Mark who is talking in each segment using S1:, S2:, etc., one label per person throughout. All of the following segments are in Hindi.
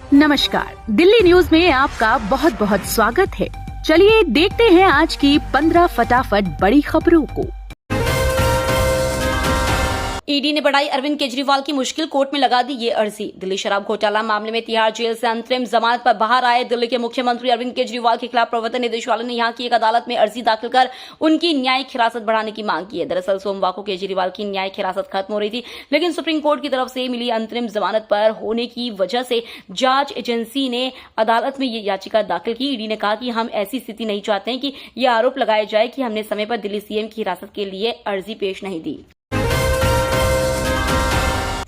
S1: नमस्कार, दिल्ली न्यूज में आपका बहुत बहुत स्वागत है। चलिए देखते हैं आज की 15 फटाफट बड़ी खबरों को।
S2: ईडी ने बढ़ाई अरविंद केजरीवाल की मुश्किल, कोर्ट में लगा दी ये अर्जी। दिल्ली शराब घोटाला मामले में तिहाड़ जेल से अंतरिम जमानत पर बाहर आए दिल्ली के मुख्यमंत्री अरविंद केजरीवाल के खिलाफ प्रवर्तन निदेशालय ने यहां की एक अदालत में अर्जी दाखिल कर उनकी न्यायिक हिरासत बढ़ाने की मांग की है। दरअसल सोमवार को केजरीवाल की न्यायिक हिरासत खत्म हो रही थी, लेकिन सुप्रीम कोर्ट की तरफ से मिली अंतरिम जमानत पर होने की वजह से जांच एजेंसी ने अदालत में ये याचिका दाखिल की। ईडी ने कहा कि हम ऐसी स्थिति नहीं चाहते हैं कि यह आरोप लगाया जाए कि हमने समय पर दिल्ली सीएम की हिरासत के लिए अर्जी पेश नहीं दी।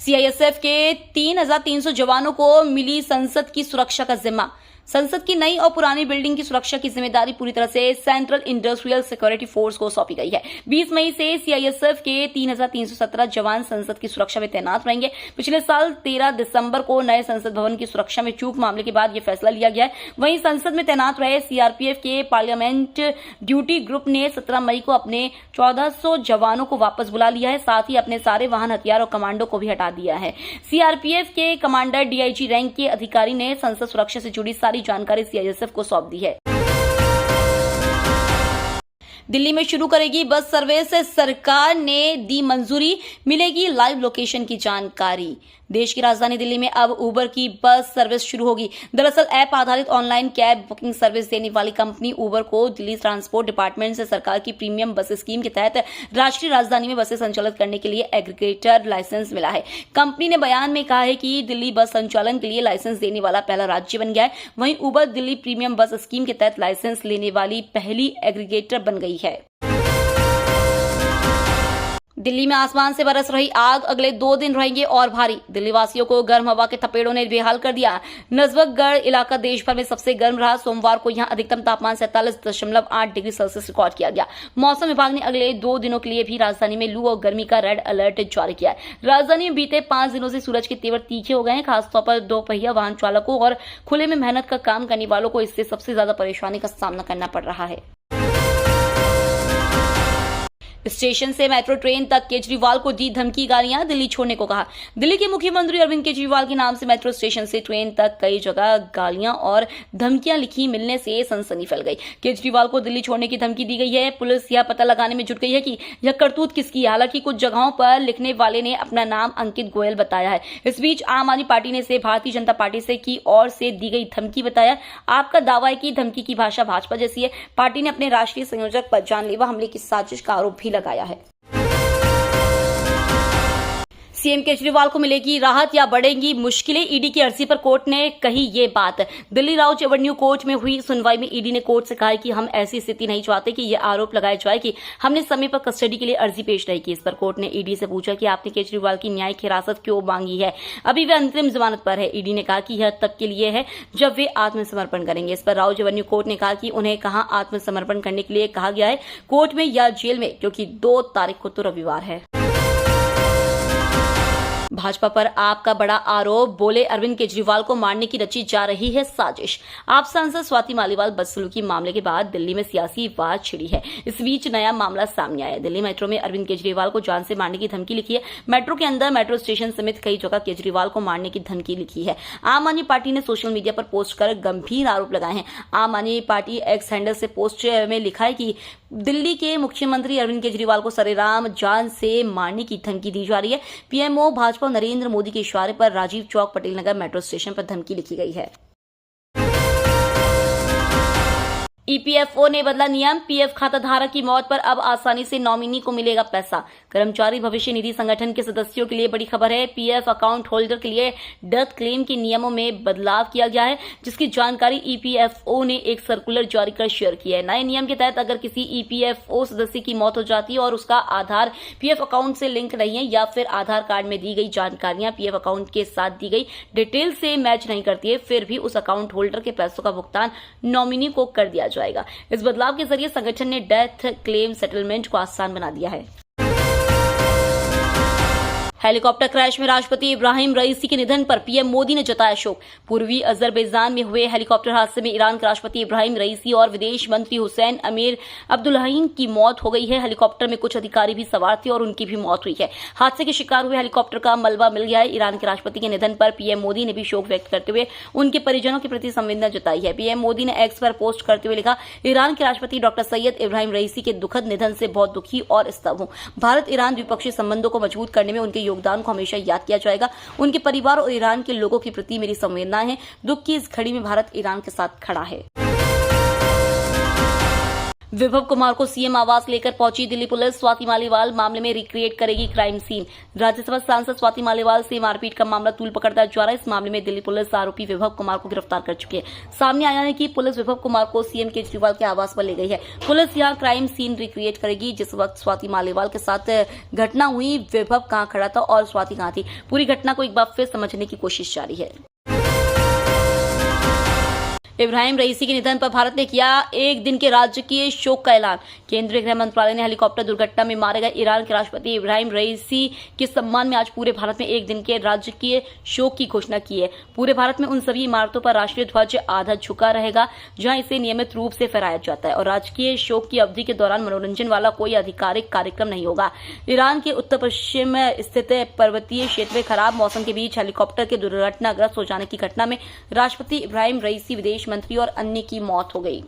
S2: सीआईएसएफ के 3,300 जवानों को मिली संसद की सुरक्षा का जिम्मा। संसद की नई और पुरानी बिल्डिंग की सुरक्षा की जिम्मेदारी पूरी तरह से सेंट्रल इंडस्ट्रियल सिक्योरिटी फोर्स को सौंपी गई है। 20 मई से सीआईएसएफ के 3,317 जवान संसद की सुरक्षा में तैनात रहेंगे। पिछले साल 13 दिसंबर को नए संसद भवन की सुरक्षा में चूक मामले के बाद यह फैसला लिया गया है। वहीं संसद में तैनात रहे सीआरपीएफ के पार्लियामेंट ड्यूटी ग्रुप ने 17 मई को अपने 1400 जवानों को वापस बुला लिया है। साथ ही अपने सारे वाहन, हथियार और कमांडो को भी हटा दिया है। सीआरपीएफ के कमांडर डीआईजी रैंक के अधिकारी ने संसद सुरक्षा से जुड़ी सारी जानकारी सीआईएसएफ को सौंप दी है। दिल्ली में शुरू करेगी बस सर्विस, सरकार ने दी मंजूरी, मिलेगी लाइव लोकेशन की जानकारी। देश की राजधानी दिल्ली में अब उबर की बस सर्विस शुरू होगी। दरअसल ऐप आधारित ऑनलाइन कैब बुकिंग सर्विस देने वाली कंपनी उबर को दिल्ली ट्रांसपोर्ट डिपार्टमेंट से सरकार की प्रीमियम बस स्कीम के तहत राष्ट्रीय राजधानी में बसें संचालित करने के लिए एग्रीगेटर लाइसेंस मिला है। कंपनी ने बयान में कहा है कि दिल्ली बस संचालन के लिए लाइसेंस देने वाला पहला राज्य बन गया है। वहीं उबर दिल्ली प्रीमियम बस स्कीम के तहत लाइसेंस लेने वाली पहली एग्रीगेटर बन गई है। दिल्ली में आसमान से बरस रही आग अगले 2 दिन रहेंगे और भारी। दिल्ली वासियों को गर्म हवा के थपेड़ों ने बेहाल कर दिया। नजबतगढ़ इलाका देश भर में सबसे गर्म रहा। सोमवार को यहां अधिकतम तापमान 47.8 डिग्री सेल्सियस रिकॉर्ड किया गया। मौसम विभाग ने अगले 2 दिनों के लिए भी राजधानी में लू और गर्मी का रेड अलर्ट जारी किया है। राजधानी में बीते 5 दिनों से सूरज के तेवर तीखे हो गए हैं। खासतौर पर दोपहिया वाहन चालकों और खुले में मेहनत का काम करने वालों को इससे सबसे ज्यादा परेशानी का सामना करना पड़ रहा है। स्टेशन से मेट्रो ट्रेन तक केजरीवाल को दी धमकी, गालियां, दिल्ली छोड़ने को कहा। दिल्ली के मुख्यमंत्री अरविंद केजरीवाल के नाम से मेट्रो स्टेशन से ट्रेन तक कई जगह गालियां और धमकियां लिखी मिलने से सनसनी फैल गई। केजरीवाल को दिल्ली छोड़ने की धमकी दी गई है। पुलिस यह पता लगाने में जुट गई है कि यह करतूत किसकी है। हालांकि कुछ जगहों पर लिखने वाले ने अपना नाम अंकित गोयल बताया है। इस बीच आम आदमी पार्टी ने इसे भारतीय जनता पार्टी से की ओर से दी गई धमकी बताया। आपका दावा है कि धमकी की भाषा भाजपा जैसी है। पार्टी ने अपने राष्ट्रीय संयोजक पर जानलेवा हमले की साजिश का आरोप भी लगाया है। सीएम केजरीवाल को मिलेगी राहत या बढ़ेंगी मुश्किलें, ईडी की अर्जी पर कोर्ट ने कही ये बात। दिल्ली राउज एवेन्यू कोर्ट में हुई सुनवाई में ईडी ने कोर्ट से कहा कि हम ऐसी स्थिति नहीं चाहते कि यह आरोप लगाया जाए कि हमने समय पर कस्टडी के लिए अर्जी पेश नहीं की। इस पर कोर्ट ने ईडी से पूछा कि आपने केजरीवाल की न्यायिक हिरासत क्यों मांगी है, अभी वे अंतरिम जमानत पर है। ईडी ने कहा कि यह तब के लिए है जब वे आत्मसमर्पण करेंगे। इस पर राउज एवेन्यू कोर्ट ने कहा कि उन्हें कहां आत्मसमर्पण करने के लिए कहा गया है, कोर्ट में या जेल में, क्योंकि 2 तारीख को तो रविवार है। भाजपा पर आपका बड़ा आरोप, बोले अरविंद केजरीवाल को मारने की रची जा रही है साजिश। आप सांसद स्वाति मालीवाल बदसलूकी मामले के बाद दिल्ली में सियासी वार छिड़ी है। इस बीच नया मामला सामने आया। दिल्ली मेट्रो में अरविंद केजरीवाल को जान से मारने की धमकी लिखी है। मेट्रो के अंदर मेट्रो स्टेशन समेत कई जगह केजरीवाल को मारने की धमकी लिखी है। आम आदमी पार्टी ने सोशल मीडिया पर पोस्ट कर गंभीर आरोप लगाए हैं। आम आदमी पार्टी एक्स हैंडल से पोस्ट में लिखा है कि दिल्ली के मुख्यमंत्री अरविंद केजरीवाल को सरेआम जान से मारने की धमकी दी जा रही है। पीएमओ भाजपा नरेंद्र मोदी के इशारे पर राजीव चौक, पटेल नगर मेट्रो स्टेशन पर धमकी लिखी गई है। ईपीएफओ ने बदला नियम, पीएफ खाता धारक की मौत पर अब आसानी से नॉमिनी को मिलेगा पैसा। कर्मचारी भविष्य निधि संगठन के सदस्यों के लिए बड़ी खबर है। पीएफ अकाउंट होल्डर के लिए डेथ क्लेम के नियमों में बदलाव किया गया है, जिसकी जानकारी ईपीएफओ ने एक सर्कुलर जारी कर शेयर की है। नए नियम के तहत अगर किसी ईपीएफओ सदस्य की मौत हो जाती है और उसका आधार पीएफ अकाउंट से लिंक नहीं है, या फिर आधार कार्ड में दी गई जानकारियां पीएफ अकाउंट के साथ दी गई डिटेल से मैच नहीं करती है, फिर भी उस अकाउंट होल्डर के पैसों का भुगतान नॉमिनी को कर दिया जाएगा। इस बदलाव के जरिए संगठन ने डेथ क्लेम सेटलमेंट को आसान बना दिया है। हेलीकॉप्टर क्रैश में राष्ट्रपति इब्राहिम रईसी के निधन पर पीएम मोदी ने जताया शोक। पूर्वी अजरबैजान में हुए हेलीकॉप्टर हादसे में ईरान के राष्ट्रपति इब्राहिम रईसी और विदेश मंत्री हुसैन अमीर अब्दुल्लाहिन की मौत हो गई है। हेलीकॉप्टर में कुछ अधिकारी भी सवार थे और उनकी भी मौत हुई है। हादसे के शिकार हुए हेलीकॉप्टर का मलबा मिल गया है। ईरान के राष्ट्रपति के निधन पर पीएम मोदी ने भी शोक व्यक्त करते हुए उनके परिजनों के प्रति संवेदना जताई है। पीएम मोदी ने एक्स पर पोस्ट करते हुए लिखा, ईरान के राष्ट्रपति डॉक्टर सैयद इब्राहिम रईसी के दुखद निधन से बहुत दुखी और स्तब्ध हूं। भारत ईरान द्विपक्षीय संबंधों को मजबूत करने में उनके योगदान को हमेशा याद किया जाएगा। उनके परिवार और ईरान के लोगों के प्रति मेरी संवेदनाएं हैं। दुख की इस घड़ी में भारत ईरान के साथ खड़ा है। विभव कुमार को सीएम आवास लेकर पहुंची दिल्ली पुलिस। स्वाति मालीवाल मामले में रिक्रिएट करेगी क्राइम सीन। राज्यसभा सांसद स्वाति मालीवाल से मारपीट का मामला तूल पकड़ता जा रहा है। इस मामले में दिल्ली पुलिस आरोपी विभव कुमार को गिरफ्तार कर चुकी है। सामने आया है कि पुलिस विभव कुमार को सीएम केजरीवाल के आवास पर ले गई है। पुलिस यहां क्राइम सीन रिक्रिएट करेगी। जिस वक्त स्वाति मालीवाल के साथ घटना हुई, विभव कहां खड़ा था और स्वाति कहां थी, पूरी घटना को एक बार फिर समझने की कोशिश जारी है। इब्राहिम रईसी के निधन पर भारत ने किया एक दिन के राजकीय शोक का ऐलान। केंद्रीय गृह मंत्रालय ने हेलीकॉप्टर दुर्घटना में मारे गए ईरान के राष्ट्रपति इब्राहिम रईसी के सम्मान में आज पूरे भारत में एक दिन के राजकीय शोक की घोषणा की है। पूरे भारत में उन सभी इमारतों पर राष्ट्रीय ध्वज आधा झुका रहेगा जहां इसे नियमित रूप से फहराया जाता है और राजकीय शोक की अवधि के दौरान मनोरंजन वाला कोई आधिकारिक कार्यक्रम नहीं होगा। ईरान के उत्तर पश्चिम स्थित पर्वतीय क्षेत्र में खराब मौसम के बीच हेलीकॉप्टर के दुर्घटनाग्रस्त हो जाने की घटना में राष्ट्रपति इब्राहिम रईसी, विदेश मंत्री और अन्य की मौत हो गई।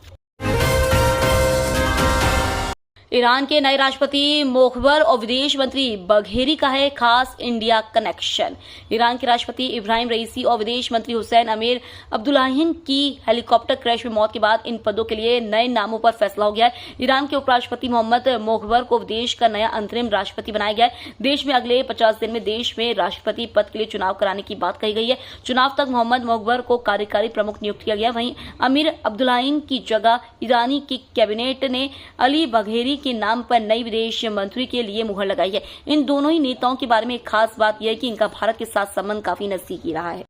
S2: ईरान के नए राष्ट्रपति मोखबर और विदेश मंत्री बघेरी का है खास इंडिया कनेक्शन। ईरान के राष्ट्रपति इब्राहिम रईसी और विदेश मंत्री हुसैन अमीर अब्दुल्लाहिन की हेलीकॉप्टर क्रैश में मौत के बाद इन पदों के लिए नए नामों पर फैसला हो गया है। ईरान के उपराष्ट्रपति मोहम्मद मोखबर को देश का नया अंतरिम राष्ट्रपति बनाया गया है। देश में अगले 50 दिन में देश में राष्ट्रपति पद के लिए चुनाव कराने की बात कही गई है। चुनाव तक मोहम्मद मोखबर को कार्यकारी प्रमुख नियुक्त किया गया। वहीं अमीर अब्दुल्लाहिन की जगह ईरानी की कैबिनेट ने अली बघेरी के नाम पर नई विदेश मंत्री के लिए मुहर लगाई है। इन दोनों ही नेताओं के बारे में एक खास बात यह है कि इनका भारत के साथ संबंध काफी नजदीकी रहा है।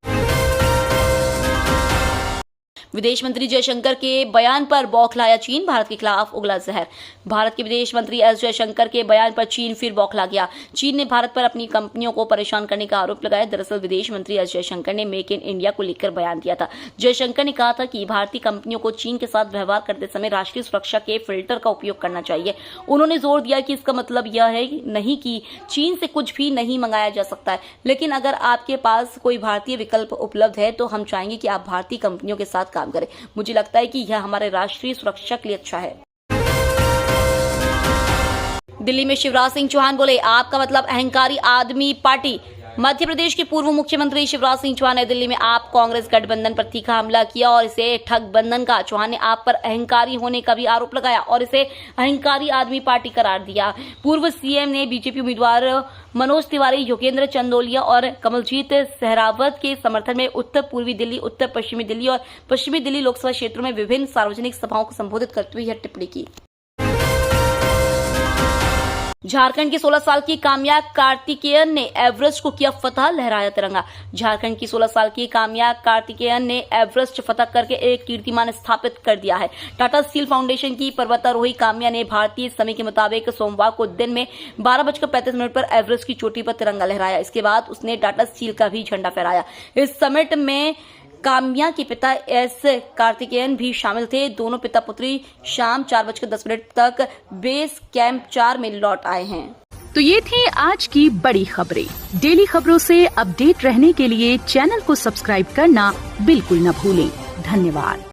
S2: विदेश मंत्री जयशंकर के बयान पर बौखलाया चीन, भारत के खिलाफ उगला जहर। भारत के विदेश मंत्री एस जयशंकर के बयान पर चीन फिर बौखला गया। चीन ने भारत पर अपनी कंपनियों को परेशान करने का आरोप लगाया। दरअसल विदेश मंत्री एस जयशंकर ने मेक इन इंडिया को लेकर बयान दिया था। जयशंकर ने कहा था कि भारतीय कंपनियों को चीन के साथ व्यवहार करते समय राष्ट्रीय सुरक्षा के फिल्टर का उपयोग करना चाहिए। उन्होंने जोर दिया कि इसका मतलब यह है नहीं कि चीन से कुछ भी नहीं मंगाया जा सकता है, लेकिन अगर आपके पास कोई भारतीय विकल्प उपलब्ध है तो हम चाहेंगे कि आप भारतीय कंपनियों के साथ काम करें। मुझे लगता है कि यह हमारे राष्ट्रीय सुरक्षा के लिए अच्छा है। दिल्ली में शिवराज सिंह चौहान बोले, आपका मतलब अहंकारी आदमी पार्टी। मध्य प्रदेश के पूर्व मुख्यमंत्री शिवराज सिंह चौहान ने दिल्ली में आप कांग्रेस गठबंधन पर तीखा हमला किया और इसे ठगबंधन कहा। चौहान ने आप पर अहंकारी होने का भी आरोप लगाया और इसे अहंकारी आदमी पार्टी करार दिया। पूर्व सीएम ने बीजेपी उम्मीदवार मनोज तिवारी, योगेंद्र चंदोलिया और कमलजीत सहरावत के समर्थन में उत्तर पूर्वी दिल्ली, उत्तर पश्चिमी दिल्ली और पश्चिमी दिल्ली लोकसभा क्षेत्रों में विभिन्न सार्वजनिक सभाओं को संबोधित करते हुए यह टिप्पणी की। झारखंड की 16 साल की काम्या कार्तिकेयन ने एवरेस्ट को किया फतह, लहराया तिरंगा। झारखंड की 16 साल की काम्या कार्तिकेयन ने एवरेस्ट फतह करके एक कीर्तिमान स्थापित कर दिया है। टाटा स्टील फाउंडेशन की पर्वतारोही काम्या ने भारतीय समय के मुताबिक सोमवार को दिन में 12:35 पर एवरेस्ट की चोटी पर तिरंगा लहराया। इसके बाद उसने टाटा स्टील का भी झंडा फहराया। इस समिट में काम्या के पिता एस कार्तिकेयन भी शामिल थे। दोनों पिता पुत्री शाम 4:10 तक बेस कैंप 4 में लौट आए हैं।
S1: तो ये थी आज की बड़ी खबरें। डेली खबरों से अपडेट रहने के लिए चैनल को सब्सक्राइब करना बिल्कुल न भूलें। धन्यवाद।